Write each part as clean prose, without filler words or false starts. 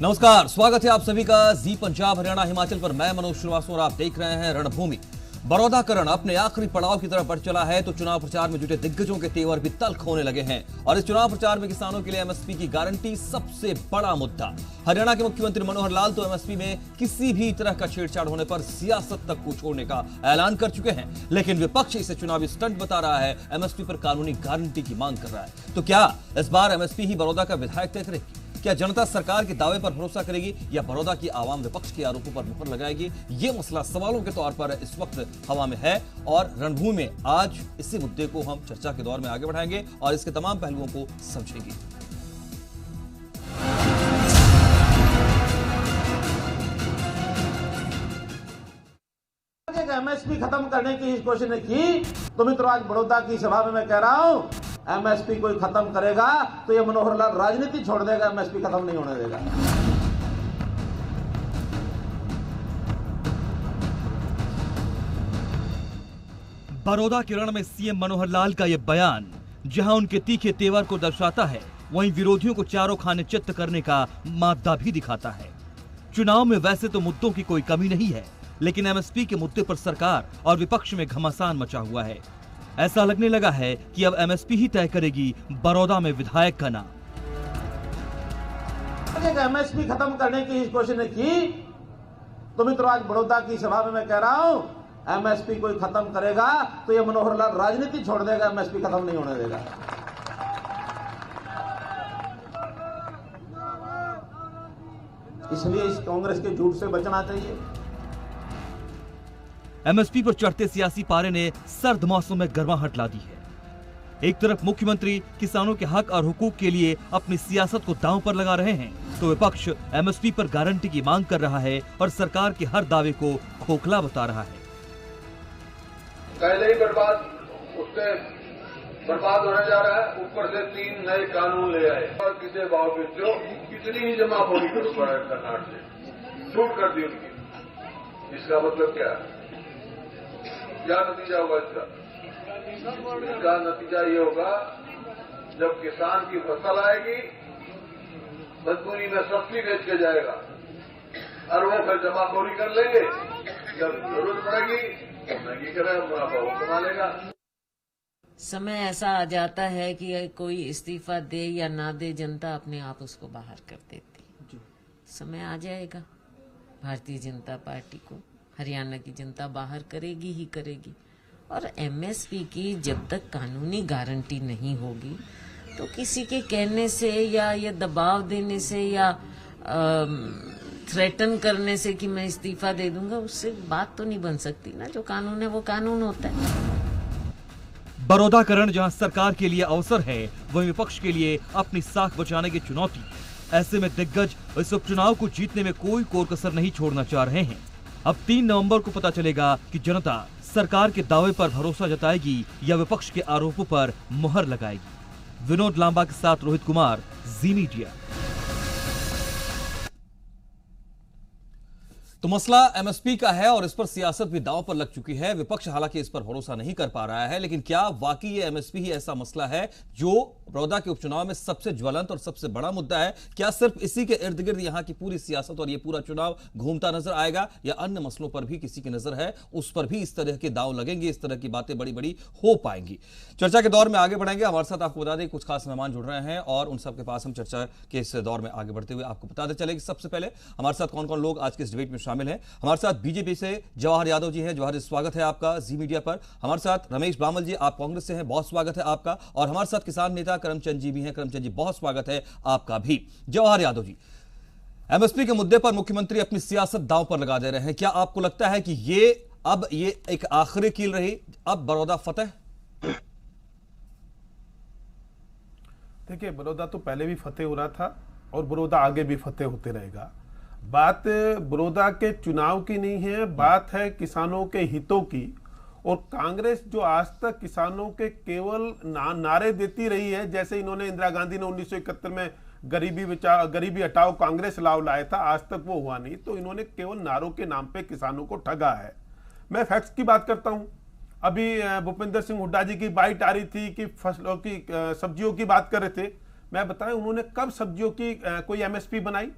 नमस्कार, स्वागत है आप सभी का जी पंजाब हरियाणा हिमाचल पर। मैं मनोज श्रीवास्तव और आप देख रहे हैं रणभूमि। बड़ौदाकरण अपने आखिरी पड़ाव की तरफ बढ़ चला है तो चुनाव प्रचार में जुटे दिग्गजों के तेवर भी तल्ख होने लगे हैं और इस चुनाव प्रचार में किसानों के लिए एमएसपी की गारंटी सबसे बड़ा मुद्दा। हरियाणा के मुख्यमंत्री मनोहर लाल तो एमएसपी में किसी भी तरह का छेड़छाड़ होने पर सियासत तक को छोड़ने का ऐलान कर चुके हैं, लेकिन विपक्ष इसे चुनावी स्टंट बता रहा है, एमएसपी पर कानूनी गारंटी की मांग कर रहा है। तो क्या इस बार एमएसपी ही बड़ौदा का विधायक तय करेगी? क्या जनता सरकार के दावे पर भरोसा करेगी या बड़ौदा की आवाम विपक्ष के आरोपों पर मुहर लगाएगी? ये मसला सवालों के तौर पर इस वक्त हवा में है और रणभूमि में आज इसी मुद्दे को हम चर्चा के दौर में आगे बढ़ाएंगे और इसके तमाम पहलुओं को समझेंगे। एमएसपी खत्म करने की कोशिश ने की तो मित्रों, आज बड़ौदा की सभा में मैं कह रहा हूं, एमएसपी कोई खत्म करेगा तो ये मनोहर लाल राजनीति छोड़ देगा, एमएसपी खत्म नहीं होने देगा। बड़ौदा के रण में सीएम मनोहर लाल का यह बयान जहां उनके तीखे तेवर को दर्शाता है, वहीं विरोधियों को चारों खाने चित्त करने का मादा भी दिखाता है। चुनाव में वैसे तो मुद्दों की कोई कमी नहीं है, लेकिन एमएसपी के मुद्दे पर सरकार और विपक्ष में घमासान मचा हुआ है। ऐसा लगने लगा है कि अब एमएसपी ही तय करेगी बड़ौदा में विधायक का नाम। एमएसपी खत्म करने की कोशिश ने की तो मित्रों, आज बड़ौदा की सभा में मैं कह रहा हूं, एमएसपी कोई खत्म करेगा तो ये मनोहर लाल राजनीति छोड़ देगा, एमएसपी खत्म नहीं होने देगा। इसलिए इस कांग्रेस के झूठ से बचना चाहिए। एमएसपी पर चढ़ते सियासी पारे ने सर्द मौसम में गर्माहट ला दी है। एक तरफ मुख्यमंत्री किसानों के हक और हुकूक के लिए अपनी सियासत को दांव पर लगा रहे हैं, तो विपक्ष एमएसपी पर गारंटी की मांग कर रहा है और सरकार के हर दावे को खोखला बता रहा है। पहले ही उससे बर्बाद होने जा रहा है, ऊपर से 3 नए कानून ले आए और किसी भाव पे जो कितनी ही जमाखोरी करो कर्नाटक से छूट कर दी उनकी। इसका मतलब क्या है? क्या नतीजा होगा इसका नतीजा ये होगा, जब किसान की फसल आएगी मजबूरी में सब्जी बेच के जाएगा और वो फिर जमाखोरी कर लेंगे, जब जरूरत पड़ेगी तो महंगी करेगा, मुनाफा वो कमा लेगा। समय ऐसा आ जाता है कि कोई इस्तीफा दे या ना दे, जनता अपने आप उसको बाहर कर देती। समय आ जाएगा, भारतीय जनता पार्टी को हरियाणा की जनता बाहर करेगी ही करेगी। और एमएसपी की जब तक कानूनी गारंटी नहीं होगी तो किसी के कहने से या ये दबाव देने से या थ्रेटन करने से कि मैं इस्तीफा दे दूंगा, उससे बात तो नहीं बन सकती ना। जो कानून है वो कानून होता है। बड़ौदाकरण जहां सरकार के लिए अवसर है, वहीं विपक्ष के लिए अपनी साख बचाने की चुनौती। ऐसे में दिग्गज इस उपचुनाव को जीतने में कोई कोर कसर नहीं छोड़ना चाह रहे हैं। अब 3 नवंबर को पता चलेगा कि जनता सरकार के दावे पर भरोसा जताएगी या विपक्ष के आरोपों पर मुहर लगाएगी। विनोद लांबा के साथ रोहित कुमार, जी मीडिया। तो मसला एमएसपी का है और इस पर सियासत भी दांव पर लग चुकी है। विपक्ष हालांकि इस पर भरोसा नहीं कर पा रहा है, लेकिन क्या वाकई ये एमएसपी ही ऐसा मसला है जो बड़ौदा के उपचुनाव में सबसे ज्वलंत और सबसे बड़ा मुद्दा है? क्या सिर्फ इसी के इर्द गिर्द यहां की पूरी सियासत और ये पूरा चुनाव घूमता नजर आएगा या अन्य मसलों पर भी किसी की नजर है, उस पर भी इस तरह के दांव लगेंगे, इस तरह की बातें बड़ी बड़ी हो पाएंगी? चर्चा के दौर में आगे बढ़ेंगे। हमारे साथ आपको बता दें कुछ खास मेहमान जुड़ रहे हैं और उन सबके पास हम चर्चा के इस दौर में आगे बढ़ते हुए आपको बताते चले कि सबसे पहले हमारे साथ कौन कौन लोग आज के इस डिबेट में शामिल हैं। हमारे साथ बीजेपी से जवाहर यादव जी हैं। जवाहर, स्वागत है आपका जी मीडिया पर। हमारे साथ रमेश बामल जी, आप कांग्रेस से हैं, बहुत स्वागत है आपका। और हमारे साथ किसान नेता करमचंद जी भी हैं। करमचंद जी, बहुत स्वागत है आपका भी। जवाहर यादव जी, एमएसपी के मुद्दे पर मुख्यमंत्री अपनी सियासत दांव पर लगा दे रहे हैं। क्या आपको लगता है कि ये एक आखिरी कील रही, अब बड़ौदा फतेह? देखिए, बड़ौदा तो पहले भी फतेह हो रहा था और बड़ौदा आगे भी फतेह होते रहेगा। बात बड़ौदा के चुनाव की नहीं है, बात है किसानों के हितों की। और कांग्रेस जो आज तक किसानों के केवल नारे देती रही है, जैसे इन्होंने इंदिरा गांधी ने 1971 में गरीबी हटाओ कांग्रेस लाव लाया था, आज तक वो हुआ नहीं। तो इन्होंने केवल नारों के नाम पे किसानों को ठगा है। मैं फैक्ट्स की बात करता हूं। अभी भूपेंद्र सिंह हुड्डा जी की बाइट आ रही थी कि फसलों की सब्जियों की बात कर रहे थे। मैं बताएं, उन्होंने कब सब्जियों की कोई एमएसपी बनाई?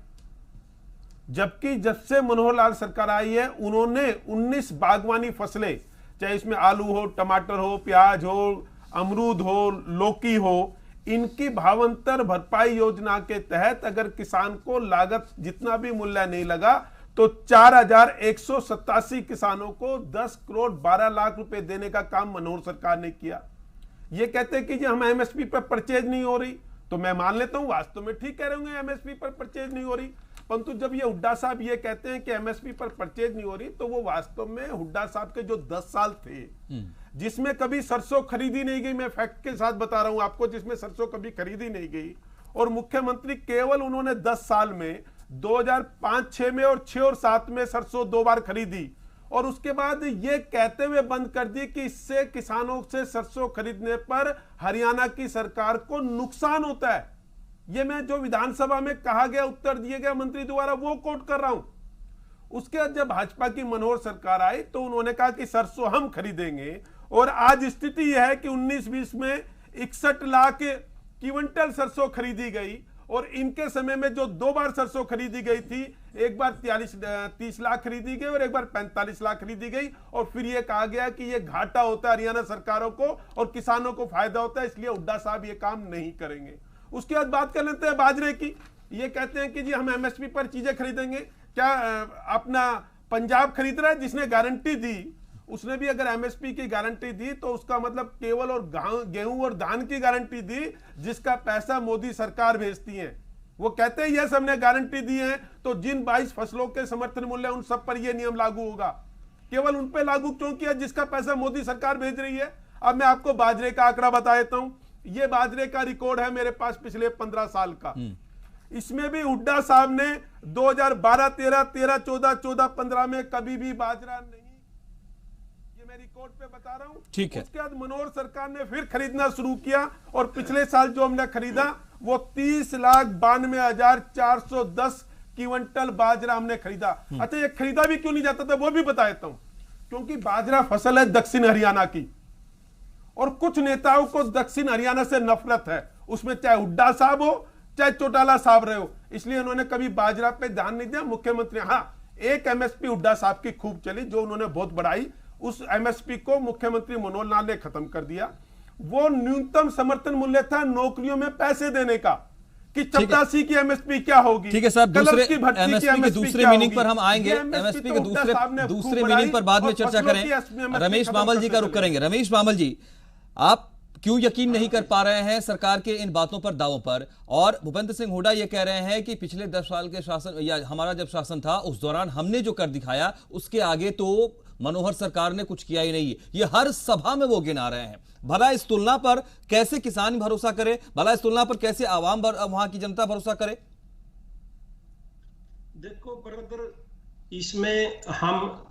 जबकि जब से मनोहर लाल सरकार आई है उन्होंने 19 बागवानी फसलें, चाहे इसमें आलू हो, टमाटर हो, प्याज हो, अमरूद हो, लौकी हो, इनकी भावांतर भरपाई योजना के तहत अगर किसान को लागत जितना भी मूल्य नहीं लगा तो 4187 किसानों को 10 करोड़ 12 लाख रुपए देने का काम मनोहर सरकार ने किया। ये कहते हैं कि जी हम एमएसपी पर परचेज नहीं हो रही, तो मैं मान लेता हूं वास्तव में ठीक कह रहे होंगे, एमएसपी पर परचेज नहीं हो रही। परंतु जब ये हुड्डा साहब ये कहते हैं कि एमएसपी पर परचेज नहीं हो रही, तो वो वास्तव में हुड्डा साहब के जो 10 साल थे जिसमें कभी सरसों खरीदी नहीं गई, मैं फैक्ट के साथ बता रहा हूं आपको, जिसमें सरसों कभी खरीदी नहीं गई, और मुख्यमंत्री केवल उन्होंने 10 साल में 2005-6 में और 6 और 7 में सरसों 2 बार खरीदी, और उसके बाद ये कहते हुए बंद कर दी कि इससे किसानों से सरसों खरीदने पर हरियाणा की सरकार को नुकसान होता है। ये मैं जो विधानसभा में कहा गया, उत्तर दिए गए मंत्री द्वारा, वो कोट कर रहा हूं। उसके बाद जब भाजपा की मनोहर सरकार आई तो उन्होंने कहा कि सरसों हम खरीदेंगे, और आज स्थिति यह है कि 19-20 में 61 लाख क्विंटल सरसों खरीदी गई, और इनके समय में जो 2 बार सरसों खरीदी गई थी, एक बार 30 लाख खरीदी गई और एक बार 45 लाख खरीदी गई, और फिर यह कहा गया कि यह घाटा होता है हरियाणा सरकारों को और किसानों को फायदा होता है, इसलिए हुड्डा साहब ये काम नहीं करेंगे। उसके बाद बात कर लेते हैं बाजरे की। ये कहते हैं कि जी हम एमएसपी पर चीजें खरीदेंगे। क्या अपना पंजाब खरीद रहा है जिसने गारंटी दी, उसने भी अगर एमएसपी की गारंटी दी तो उसका मतलब केवल और गेहूं और धान की गारंटी दी जिसका पैसा मोदी सरकार भेजती है। वो कहते हैं यस हमने गारंटी दी है, तो जिन 22 फसलों के समर्थन मूल्य उन सब पर यह नियम लागू होगा। केवल उन पे लागू क्यों किया जिसका पैसा मोदी सरकार भेज रही है। अब मैं आपको बाजरे का आंकड़ा बता देता हूं। ये बाजरे का रिकॉर्ड है मेरे पास पिछले 15 साल का। इसमें भी हुड्डा साहब ने 2012, 13, 14, 15 में कभी भी बाजरा नहीं, ये मैं रिकॉर्ड पे बता रहा हूं। ठीक है। उसके बाद मनोहर सरकार ने फिर खरीदना शुरू किया, और पिछले साल जो हमने खरीदा वो 30,92,410 क्विंटल बाजरा हमने खरीदा। अच्छा, ये खरीदा भी क्यों नहीं जाता था वो भी बता देता हूं। क्योंकि बाजरा फसल है दक्षिण हरियाणा की, और कुछ नेताओं को दक्षिण हरियाणा से नफरत है, उसमें चाहे हुड्डा साहब हो चाहे चौटाला साहब रहे हो, इसलिए उन्होंने कभी बाजरा पे ध्यान नहीं दिया। मुख्यमंत्री, हाँ, एक एमएसपी हुड्डा साहब की खूब चली जो उन्होंने बहुत बढ़ाई, उस एमएसपी को मुख्यमंत्री मनोहर लाल ने खत्म कर दिया। वो न्यूनतम समर्थन मूल्य था नौकरियों में पैसे देने का, कि चपरासी की एमएसपी क्या होगी। ठीक है साहब, दूसरे एमएसपी के दूसरे मीनिंग पर हम आएंगे, एमएसपी के दूसरे मीनिंग पर बाद में चर्चा करें। रमेश बामल जी का रुख करेंगे। रमेश बामल जी, आप क्यों यकीन नहीं कर पा रहे हैं सरकार के इन बातों पर, दावों पर? और भूपेंद्र सिंह हुड्डा ये कह रहे हैं कि पिछले 10 साल के शासन या हमारा जब शासन था उस दौरान हमने जो कर दिखाया उसके आगे तो मनोहर सरकार ने कुछ किया ही नहीं है। ये हर सभा में वो गिना रहे हैं। भला इस तुलना पर कैसे किसान भरोसा करे, भला इस तुलना पर कैसे आवाम वहां की जनता भरोसा करे? देखो ब्रदर, इसमें हम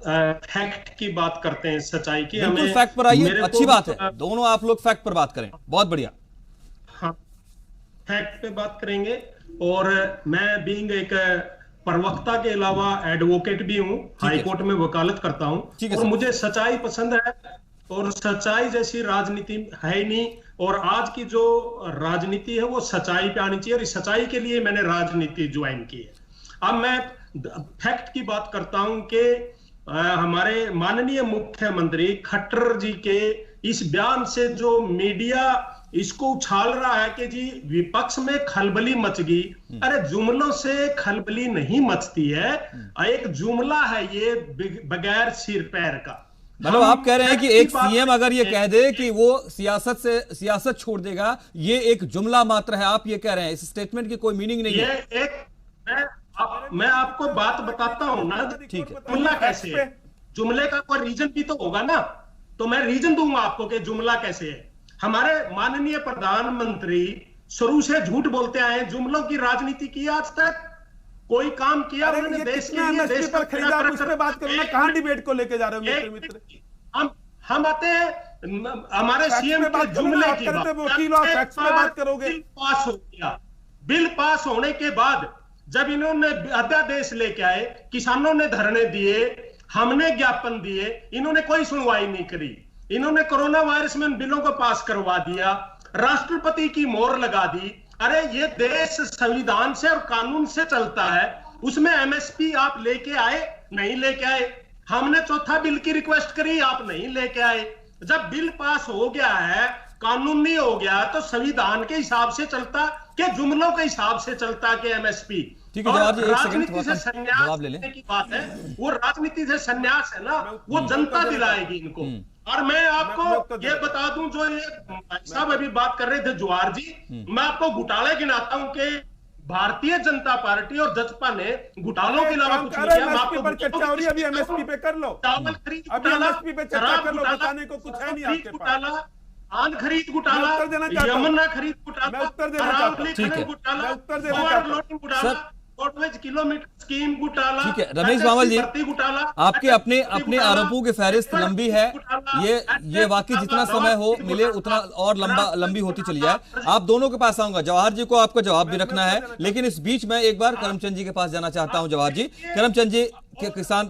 फैक्ट की बात करते हैं, सच्चाई की। बिल्कुल फैक्ट पर आइए, अच्छी बात है, दोनों आप लोग फैक्ट पर बात करें, बहुत बढ़िया। हाँ, फैक्ट पे बात करेंगे। और मैं बीइंग एक प्रवक्ता के अलावा एडवोकेट भी हूँ, हाई कोर्ट में वकालत करता हूँ, और मुझे सच्चाई पसंद है, और सच्चाई जैसी राजनीति है ही नहीं। और आज की जो राजनीति है वो सच्चाई पे आनी चाहिए, और इस सच्चाई के लिए मैंने राजनीति ज्वाइन की है। अब मैं फैक्ट की बात करता हूं कि हमारे माननीय मुख्यमंत्री खट्टर जी के इस बयान से जो मीडिया इसको उछाल रहा है कि जी विपक्ष में खलबली मच गई। अरे जुमलों से खलबली नहीं मचती है, एक जुमला है ये बगैर सिर पैर का। मतलब आप कह रहे हैं कि एक सीएम अगर ये कह दे कि वो सियासत छोड़ देगा, ये एक जुमला मात्र है, आप ये कह रहे हैं, इस स्टेटमेंट की कोई मीनिंग नहीं है। मैं आपको बात बताता हूं ना, ठीक है, जुमला कैसे है, जुमले का कोई रीजन भी तो होगा ना, तो मैं रीजन दूंगा आपको कि जुमला कैसे है। हमारे माननीय प्रधानमंत्री शुरू से झूठ बोलते आए, जुमलों की राजनीति की आज तक कोई काम किया उन्होंने देश के लिए, देश पर खरीदा, उस पे बात करो ना, कहां डिबेट को लेके जा रहे हो मित्र? हम आते हैं हमारे सीएम के जुमले की बात करोगे। पास हो गया, बिल पास होने के बाद जब इन्होंने अध्यादेश लेके आए, किसानों ने धरने दिए, हमने ज्ञापन दिए, इन्होंने कोई सुनवाई नहीं करी। इन्होंने कोरोना वायरस में बिलों को पास करवा दिया, राष्ट्रपति की मोहर लगा दी। अरे ये देश संविधान से और कानून से चलता है, उसमें एमएसपी आप लेके आए, नहीं लेके आए। हमने चौथा बिल की रिक्वेस्ट करी, आप नहीं लेके आए। जब बिल पास हो गया है, कानूनी हो गया, तो संविधान के हिसाब से चलता के जुमलों के हिसाब से चलता के एमएसपी। ठीक है, और राजनीति से संन्यास लेने की बात है, वो राजनीति से संन्यास है ना, वो जनता दिलाएगी इनको। और मैं आपको ये बता दूं, जो ये भाई साहब अभी बात कर रहे थे जवाहर जी, मैं आपको घोटाले गिनाता हूं कि भारतीय जनता पार्टी और जजपा ने घोटालों के अलावा कुछ नहीं किया। मैं आपको चर्चा हो रही है, अभी एमएसपी पे कर लो, चावल खरीद घोटाला, शराब बताने को कुछ है नहीं आपके पास, धान खरीद घोटाला, यमुना खरीद घोटाला, घोटाला, किलोमीटर स्कीम घोटाला। ठीक है रमेश बामल जी, आपके अपने आरोपों की फहरिस्त लंबी है, ये वाकई जितना समय हो मिले उतना और लंबी होती चली जाए। आप दोनों के पास आऊंगा, जवाहर जी को आपका जवाब भी रखना है, लेकिन इस बीच में एक बार करमचंद जी के पास जाना चाहता हूं। जवाहर जी, करमचंद जी के किसान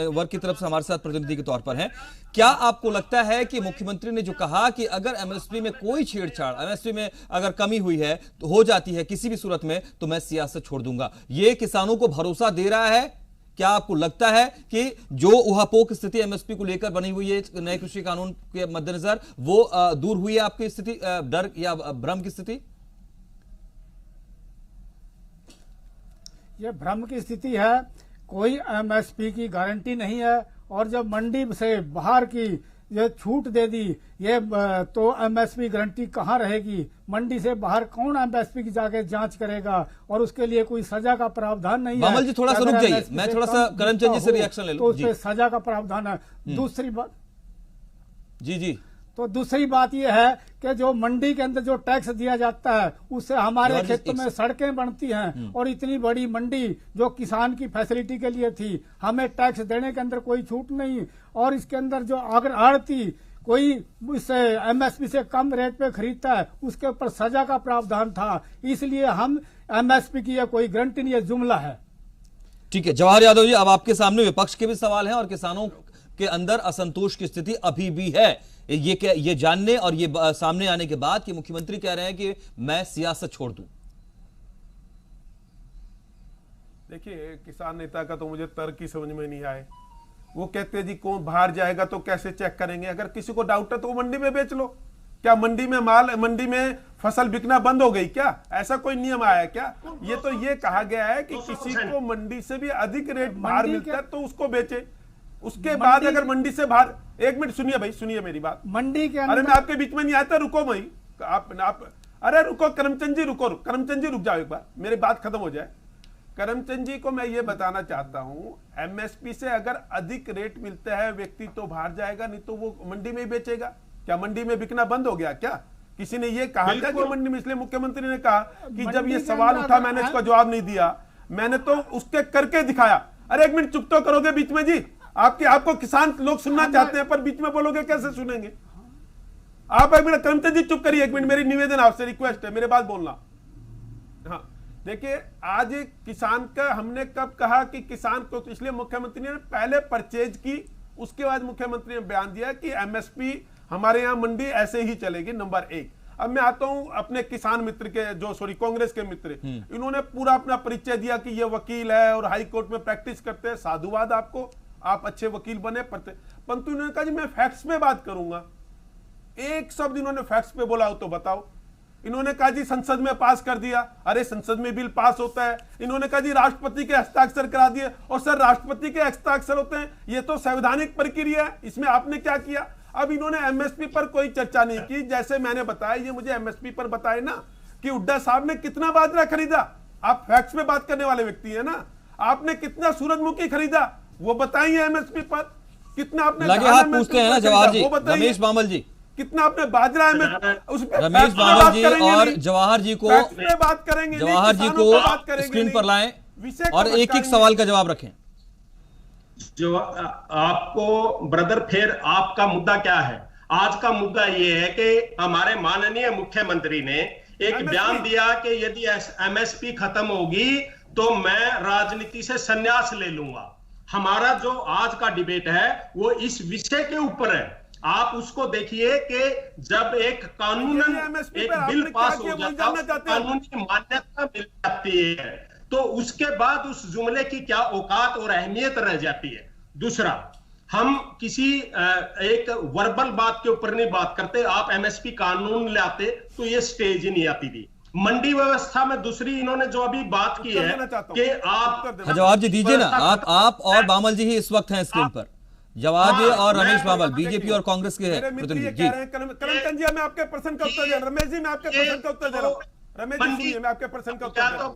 वर्ग की तरफ से हमारे साथ प्रतिनिधि के तौर पर हैं, क्या आपको लगता है कि मुख्यमंत्री ने जो कहा कि अगर एमएसपी में कोई छेड़छाड़, एमएसपी में अगर कमी हुई है तो हो जाती है किसी भी सूरत में, तो मैं सियासत छोड़ दूंगा, ये किसानों को भरोसा दे रहा है? क्या आपको लगता है कि जो उहापोह स्थिति एमएसपी को लेकर बनी हुई है नए कृषि कानून के मद्देनजर, वो दूर हुई है आपकी स्थिति, डर या भ्रम की स्थिति? ये भ्रम की स्थिति है, कोई एमएसपी की गारंटी नहीं है। और जब मंडी से बाहर की ये छूट दे दी, ये तो एमएसपी गारंटी कहाँ रहेगी? मंडी से बाहर कौन एमएसपी की जाके जांच करेगा? और उसके लिए कोई सजा का प्रावधान नहीं है। बामल जी थोड़ा सा रुक जाइए, मैं थोड़ा सा करमचंद जी से रिएक्शन ले लूं। तो उससे सजा का प्रावधान है। दूसरी बात जी, तो दूसरी बात यह है कि जो मंडी के अंदर जो टैक्स दिया जाता है उससे हमारे क्षेत्र में सड़कें बनती हैं, और इतनी बड़ी मंडी जो किसान की फैसिलिटी के लिए थी, हमें टैक्स देने के अंदर कोई छूट नहीं। और इसके अंदर जो अगर आड़ती कोई इससे एमएसपी से कम रेट पे खरीदता है, उसके ऊपर सजा का प्रावधान था। इसलिए हम एमएसपी की कोई गारंटी नहीं है, जुमला है। ठीक है जवाहर यादव जी, अब आपके सामने विपक्ष के भी सवाल हैं और किसानों के अंदर असंतोष की स्थिति अभी भी है, ये जानने और ये सामने आने के बाद कि मुख्यमंत्री कह रहे हैं कि मैं सियासत छोड़ दूं। देखिए, किसान नेता का तो मुझे तर्क ही समझ में नहीं आए। वो कहते हैं जी कौन बाहर जाएगा तो कैसे चेक करेंगे? अगर किसी को डाउट है तो वो मंडी में बेच लो। क्या मंडी में फसल बिकना बंद हो गई क्या? ऐसा कोई नियम आया है क्या? ये तो ये कहा गया है कि किसी को मंडी से भी अधिक रेट बाहर मिलता है तो उसको बेचे। उसके बाद अगर मंडी से बाहर, एक मिनट सुनिए भाई, सुनिए मेरी बात। मंडी के अरे मैं आपके बीच में नहीं आता, रुको भाई, आप अरे रुको करमचंद जी, रुको करमचंद जी, रुक जाओ एक बार, मेरी बात खत्म हो जाए। करमचंद जी को मैं ये बताना चाहता हूं, एमएसपी से अगर अधिक रेट मिलता है व्यक्ति तो बाहर जाएगा, नहीं तो वो मंडी में ही बेचेगा। क्या मंडी में बिकना बंद हो गया क्या? किसी ने ये कहा क्या कि मंडी में? इसलिए मुख्यमंत्री ने कहा कि जब ये सवाल उठा मैंने इसका जवाब नहीं दिया, मैंने तो उसके करके दिखाया। अरे एक मिनट चुप तो करोगे बीच में जी? आपको किसान लोग सुनना चाहते हैं पर बीच में बोलोगे कैसे सुनेंगे? आप एक मिनट करमचंद जी चुप करिए एक मिनट, मेरी निवेदन आपसे, रिक्वेस्ट है, मेरे बात बोलना। हाँ देखिए, आज किसान का हमने कब कहा कि किसान को, तो इसलिए मुख्यमंत्री ने पहले परचेज की, उसके बाद मुख्यमंत्री ने बयान दिया कि एमएसपी हमारे यहां मंडी ऐसे ही चलेगी, नंबर 1। अब मैं आता हूं अपने किसान मित्र के, कांग्रेस के मित्र, इन्होंने पूरा अपना परिचय दिया कि ये वकील है और हाई कोर्ट में प्रैक्टिस करते हैं। साधुवाद आपको, आप अच्छे वकील बने, परंतु इन्होंने कहा जी मैं फैक्ट्स में बात करूंगा। एक शब्द इन्होंने फैक्ट्स पे बोला हो तो बताओ। इन्होंने कहा जी संसद में पास कर दिया। अरे संसद में बिल पास होता है। इन्होंने कहा जी राष्ट्रपति के हस्ताक्षर करा दिए, और सर राष्ट्रपति के हस्ताक्षर होते हैं, ये तो संवैधानिक प्रक्रिया है, इसमें आपने क्या किया? अब इन्होंने एमएसपी पर कोई चर्चा नहीं की। जैसे मैंने बताया, ये मुझे एमएसपी पर बताए ना कि हुड्डा साहब ने कितना बाजरा खरीदा। आप फैक्ट्स में बात करने वाले व्यक्ति है ना। आपने कितना सूरजमुखी खरीदा वो बताइए, एमएसपी पर कितना आपने लगे हाथ पूछते हैं ना जवाहर जी, रमेश बामल जी, कितना आपने बाजरा में उस पे रमेश बामल जी और जवाहर जी को बात करेंगे, जवाहर जी को स्क्रीन पर लाएं और एक एक सवाल का जवाब रखें। जो आपको ब्रदर, फिर आपका मुद्दा क्या है? आज का मुद्दा यह है कि हमारे माननीय मुख्यमंत्री ने एक बयान दिया कि यदि एमएसपी खत्म होगी तो मैं राजनीति से संन्यास ले लूंगा। हमारा जो आज का डिबेट है वो इस विषय के ऊपर है। आप उसको देखिए कि जब एक कानूनन एक बिल पास हो जाता है, कानूनी मान्यता मिल जाती है, तो उसके बाद उस जुमले की क्या औकात और अहमियत रह जाती है। दूसरा, हम किसी एक वर्बल बात के ऊपर नहीं बात करते, आप एमएसपी कानून लाते तो ये स्टेज ही नहीं आती थी। मंडी व्यवस्था में दूसरी इन्होंने जो अभी बात की है कि आप जवाब जी दीजिए ना, आप और बामल जी ही इस वक्त हैं स्क्रीन पर। जवाब जी और रमेश बामल बीजेपी और कांग्रेस के प्रतिनिधि जी। करमचंद जी मैं आपके प्रश्न का उत्तर दे रहा हूं। रमेश जी मैं आपके प्रश्न का उत्तर दे रहा हूं। रमेश जी सुनिए, मैं आपके प्रश्न का उत्तर दे रहा हूं।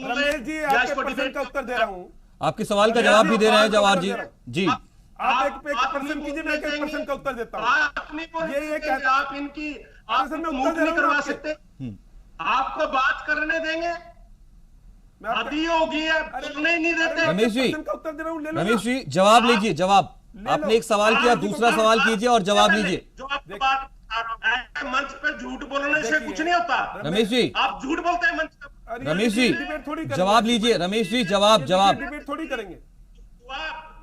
रमेश जी आपके प्रश्न का उत्तर दे रहा हूं। आपके सवाल का जवाब भी दे रहे हैं जवाहर जी। जी आप एक प्रश्न कीजिए, मैं एक प्रश्न का उत्तर देता हूं। ये आप इनकी नहीं करवा सकते, आपको बात करने देंगे, आदि होगी है, बोलने ही नहीं देते। रमेश जी का उत्तर दे रहा हूं, ले लो। रमेश जी जवाब लीजिए, जवाब। आपने एक सवाल किया, दूसरा सवाल कीजिए और जवाब लीजिए। जो आपको बात मंच पे झूठ बोलने से कुछ नहीं होता। रमेश जी आप झूठ बोलते हैं मंच पे। रमेश जी जवाब लीजिए। रमेश जी जवाब डिबेट थोड़ी करेंगे।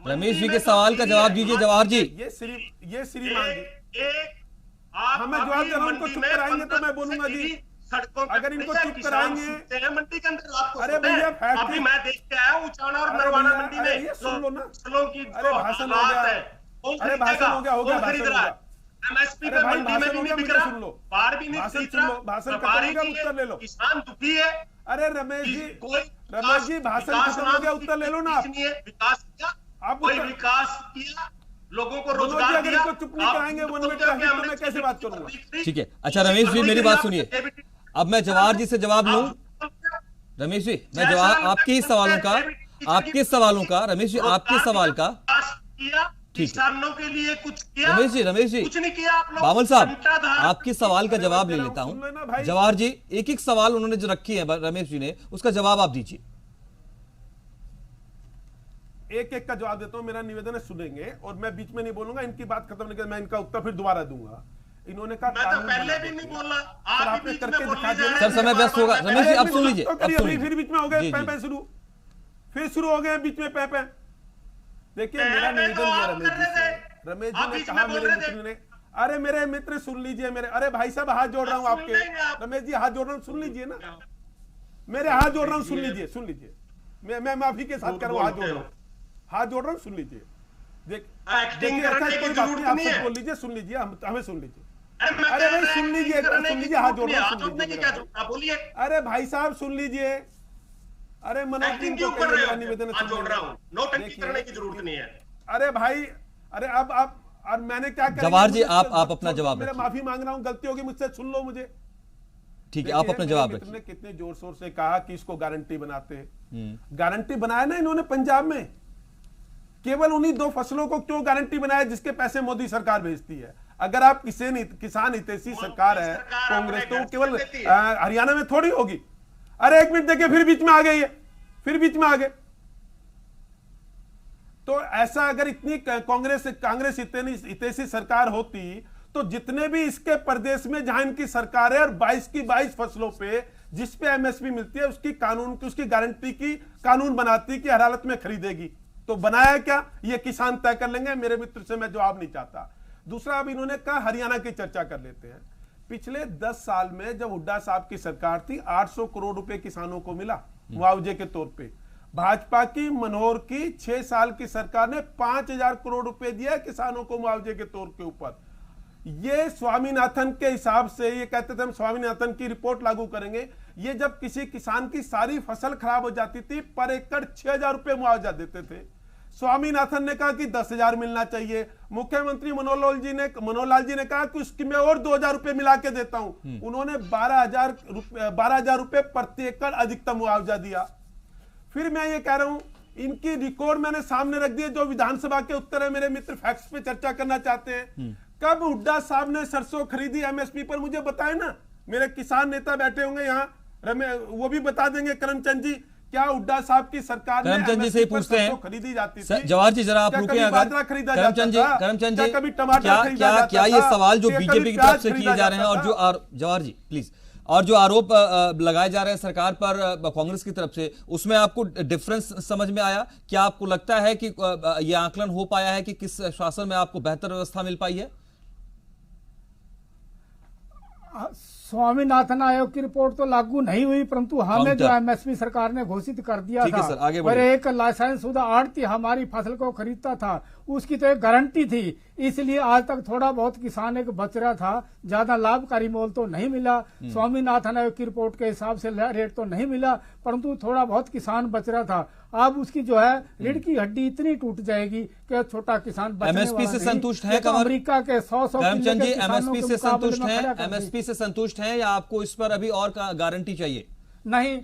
रमेश जी के सवाल का जवाब दीजिए जवाहर जी। ये श्रीमान जी हमें जवाब दे रहा हूं, उनको चुप कराएंगे तो मैं बोलूंगा जी। अगर इनको चुप कराएंगे मंडी के अंदर आपको, अरे भैया अभी मैं देख के आया हूं उचाना और नरवाना मंडी में, ये सुन लो ना। फसलों की अरे भाषण हो गया, अरे भाषण हो गया, हो गया भाषण हो गया। एमएसपी पे मंडी में भी नहीं बिक रहा, सुन लो, बाहर भी नहीं भाषण खरीद सुन लो, रहा, भाषण खत्म हो गया, उत्तर ले लो। किसान दुखी है। अरे रमेश जी भाषण खत्म हो गया, उत्तर ले लो ना। विकास किया, आप कोई विकास किया, लोगों को मनोज जी रोजगार अगर दिया। इनको चुप नहीं कराएंगे 1 मिनट का तो मैं कैसे बात करूंगा। ठीक है, अच्छा रमेश जी मेरी बात सुनिए। अब मैं जवाहर जी से जवाब लूं। रमेश जी मैं जवाब आपके ही सवालों का, रमेश जी आपके सवाल का किसानों के लिए कुछ किया। रमेश जी कुछ नहीं किया आप लोग। बामल साहब आपके सवाल का जवाब ले लेता हूं। जवाहर जी एक एक सवाल उन्होंने जो रखी है रमेश जी ने, उसका जवाब आप दीजिए। एक एक का जवाब देता हूं, मेरा निवेदन है सुनेंगे और मैं बीच में नहीं बोलूंगा। इनकी बात खत्म नहीं कर, मैं इनका उत्तर फिर दोबारा दूंगा। इन्होंने कहा मैं तो पहले भी नहीं बोला, आप आपने करके दिखा दिया। सर समय व्यस्त होगा। रमेश जी अब सुन लीजिए, फिर बीच में हो गए पै शुरू, फिर शुरू हो गए बीच में पै। देखिए मेरा निवेदन है रमेश जी से। रमेश जी ने कहा मेरे मित्र ने, अरे मेरे मित्र सुन लीजिए मेरे, अरे भाई साहब हाथ जोड़ रहा हूं आपके। रमेश जी हाथ जोड़ रहा हूं, सुन लीजिए ना, मेरे हाथ जोड़ रहा हूं, सुन लीजिए, सुन लीजिए। मैं माफी के साथ कर रहा हूं, हाथ जोड़ रहा हूं, हाथ जोड़ रहा हूं, सुन लीजिए। देखिए ऐसा कोई बात नहीं, आप सब बोल लीजिए, सुन लीजिए, हमें सुन लीजिए। अरे भाई सुन लीजिए, हाथ जोड़ रहा हूं, सुन लीजिए। अरे भाई साहब सुन लीजिए। अरे मनोज जी को निवेदन करने की जरूरत नहीं है। अरे भाई, अरे अब आप, और मैंने क्या किया। जवाहर जी आप अपना जवाब मेरा माफी मांग रहा हूं, गलती होगी मुझसे, सुन लो मुझे। ठीक है, आप अपना जवाब रखिए। कितने जोर शोर से कहा कि इसको गारंटी बनाते, गारंटी बनाया ना इन्होंने पंजाब में। केवल उन्हीं 2 फसलों को क्यों गारंटी बनाया जिसके पैसे मोदी सरकार भेजती है। अगर आप किसान हितैषी सरकार है कांग्रेस, तो केवल हरियाणा में थोड़ी होगी। अरे एक मिनट देखिए, फिर बीच में आ गई है, फिर बीच में आ गए। तो ऐसा अगर इतनी कांग्रेस हितैषी सरकार होती तो जितने भी इसके प्रदेश में जहां इनकी सरकार है और 22 की 22 फसलों पे जिस पे एमएसपी मिलती है उसकी गारंटी की कानून बनाती कि हर हालत में खरीदेगी। तो बनाया क्या, ये किसान तय कर लेंगे। मेरे मित्र से मैं जवाब नहीं चाहता। दूसरा, अब इन्होंने कहा हरियाणा की चर्चा कर लेते हैं। पिछले 10 साल में जब हुड्डा साहब की सरकार थी, 800 करोड़ रुपए किसानों को मिला मुआवजे के तौर पे। भाजपा की मनोहर की 6 साल की सरकार ने 5000 करोड़ रुपए दिया किसानों को मुआवजे के तौर के ऊपर। ये स्वामीनाथन के हिसाब से, ये कहते थे हम स्वामीनाथन की रिपोर्ट लागू करेंगे। ये जब किसी किसान की सारी फसल खराब हो जाती थी, पर एकड़ 6000 रुपए मुआवजा देते थे। स्वामीनाथन ने कहा कि 10,000 मिलना चाहिए। मुख्यमंत्री मनोहर लाल जी ने कहा कि उसकी मैं और 2,000 रुपए मिला के देता हूं। उन्होंने 12,000 रुपए प्रति एकड़ अधिकतम मुआवजा दिया। फिर मैं ये कह रहा हूं, इनकी रिकॉर्ड मैंने सामने रख दिए, जो विधानसभा के उत्तर है। मेरे मित्र फैक्ट्स पे चर्चा करना चाहते हैं। कब हुड्डा साहब ने सरसों खरीदी एमएसपी पर, मुझे बताए ना। मेरे किसान नेता बैठे होंगे यहाँ, वो भी बता देंगे। करमचंद जी, क्या हुड्डा साहब की सरकार ने करमचंद जी से पूछते हैं, खरीदी जाती थी? जवाहर जी जरा आप रुके। अगर करमचंद जी कभी टमाटर क्या ये सवाल जो बीजेपी की तरफ से किए जा रहे हैं और जो जवाहर जी प्लीज, और जो आरोप लगाए जा रहे हैं सरकार पर कांग्रेस की तरफ से, उसमें आपको डिफरेंस समझ में आया? क्या आपको लगता है कि ये आकलन हो पाया है कि किस शासन में आपको बेहतर व्यवस्था मिल पाई है? स्वामीनाथन आयोग की रिपोर्ट तो लागू नहीं हुई, परंतु हमें जो एमएसपी सरकार ने घोषित कर दिया था सर, आगे और एक लाइसेंस शुदा आड़ती हमारी फसल को खरीदता था, उसकी तो एक गारंटी थी। इसलिए आज तक थोड़ा बहुत किसान एक बच रहा था, ज्यादा लाभकारी मोल तो नहीं मिला। स्वामीनाथन आयोग की रिपोर्ट के हिसाब से रेट तो नहीं मिला, परंतु थोड़ा बहुत किसान बच रहा था। अब उसकी जो है रीढ़ की हड्डी इतनी टूट जाएगी कि छोटा किसान बचने वाला एमएसपी से संतुष्ट है तो अमेरिका के 100 करमचंद जी? एमएसपी से संतुष्ट है? है? एमएसपी से संतुष्ट है या आपको इस पर अभी और गारंटी चाहिए? नहीं,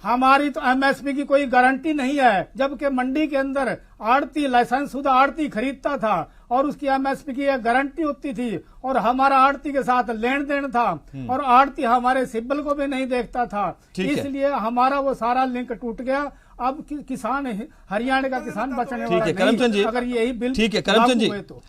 हमारी तो एमएसपी की कोई गारंटी नहीं है, जबकि मंडी के अंदर आड़ती लाइसेंस शुदा आड़ती खरीदता था और उसकी एमएसपी की एक गारंटी होती थी और हमारा आड़ती के साथ लेन देन था और आड़ती हमारे सिब्बल को भी नहीं देखता था, इसलिए हमारा वो सारा लिंक टूट गया। अब किसान हरियाणा का किसान बचने वाला नहीं। करमचंद जी, अगर यही बिल ठीक है करमचंद जी, तो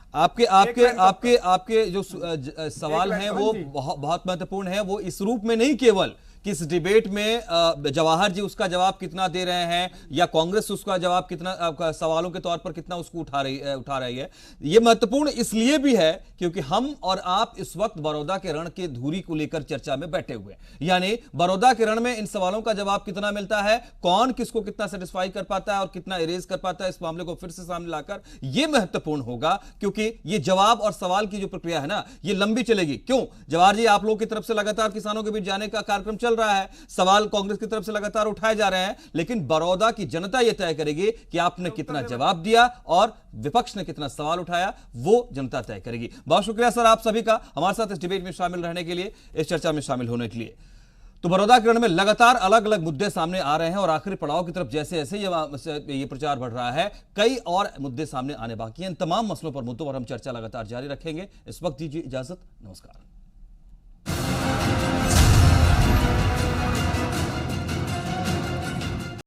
आपके जो सवाल हैं वो बहुत महत्वपूर्ण है। वो इस रूप में नहीं केवल कि इस डिबेट में जवाहर जी उसका जवाब कितना दे रहे हैं या कांग्रेस उसका जवाब कितना सवालों के तौर पर कितना उसको उठा रही है। यह महत्वपूर्ण इसलिए भी है क्योंकि हम और आप इस वक्त बड़ौदा के रण के धुरी को लेकर चर्चा में बैठे हुए हैं। यानी बड़ौदा के रण में इन सवालों का जवाब कितना मिलता है, कौन किसको कितना सेटिस्फाई कर पाता है और कितना इरेज कर पाता है, इस मामले को फिर से सामने लाकर यह महत्वपूर्ण होगा। क्योंकि यह जवाब और सवाल की जो प्रक्रिया है ना, यह लंबी चलेगी। क्यों जवाहर जी, आप लोगों की तरफ से लगातार किसानों के बीच जाने का कार्यक्रम चल रहा है, सवाल कांग्रेस की तरफ से लगातार उठाए जा रहे हैं, लेकिन बड़ौदा की जनता यह तय करेगी कि आपने कितना जवाब दिया और विपक्ष ने कितना सवाल उठाया, वो जनता तय करेगी। बहुत शुक्रिया सर आप सभी का हमारे साथ इस डिबेट में शामिल रहने के लिए, इस चर्चा में शामिल होने के लिए। तो बड़ौदा के रण में लगातार अलग अलग मुद्दे सामने आ रहे हैं और आखिरी पड़ाव की तरफ जैसे जैसे ये प्रचार बढ़ रहा है, कई और मुद्दे सामने आने बाकी हैं। इन तमाम मसलों पर मुद्दों पर हम चर्चा लगातार जारी रखेंगे। इस वक्त दीजिए इजाजत, नमस्कार।